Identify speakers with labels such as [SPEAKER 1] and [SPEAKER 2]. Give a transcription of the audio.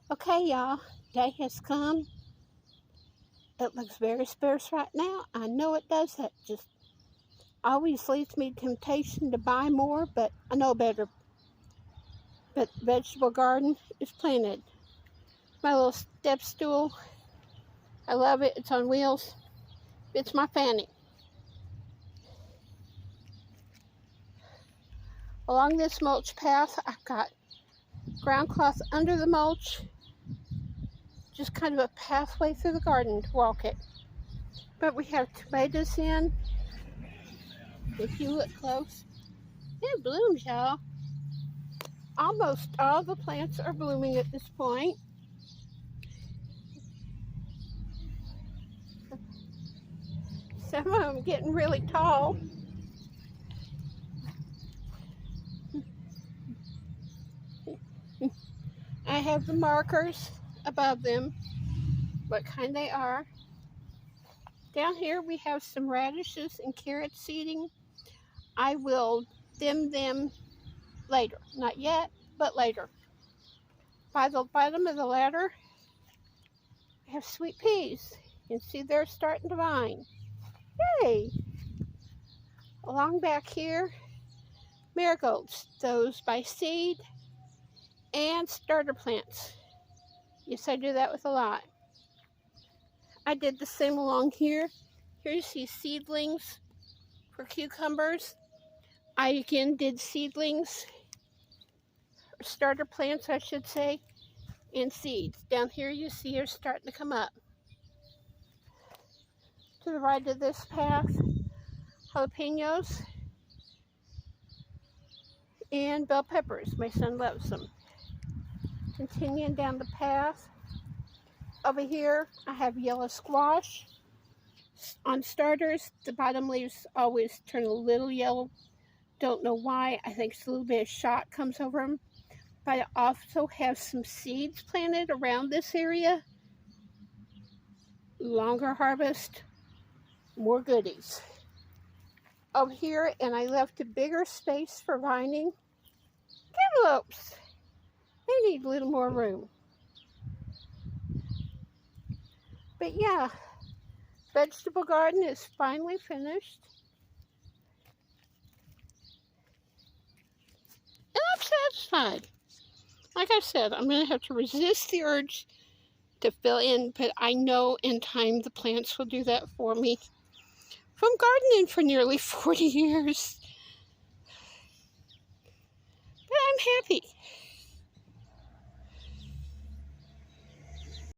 [SPEAKER 1] Okay, y'all, day has come. It looks very sparse right now. I know it does. That just always leads me to temptation to buy more, but I know better. But the vegetable garden is planted. My little step stool, I love it. It's on wheels. It's my fanny. Along this mulch path, I've got ground cloth under the mulch, just kind of a pathway through the garden to walk it. But we have tomatoes in. If you look close, it blooms, y'all. Almost all the plants are blooming at this point. Some of them getting really tall. I have the markers above them, what kind they are. Down here we have some radishes and carrot seeding. I will dim them later. Not yet, but later. By the bottom of the ladder, I have sweet peas. You can see they're starting to vine. Yay! Along back here, marigolds, those by seed, and starter plants. Yes, I do that with a lot. I did the same along here. Here you see seedlings for cucumbers. I again did seedlings, or starter plants I should say, and seeds. Down here you see are starting to come up. To the right of this path, jalapenos and bell peppers. My son loves them. Continuing down the path, over here I have yellow squash. On starters, the bottom leaves always turn a little yellow. Don't know why. I think it's a little bit of shock comes over them. But I also have some seeds planted around this area. Longer harvest, more goodies. Over here, and I left a bigger space for vining. Cantaloupes. They need a little more room. But yeah, vegetable garden is finally finished. And I'm satisfied. Like I said, I'm going to have to resist the urge to fill in, but I know in time the plants will do that for me. From gardening for nearly 40 years. But I'm happy.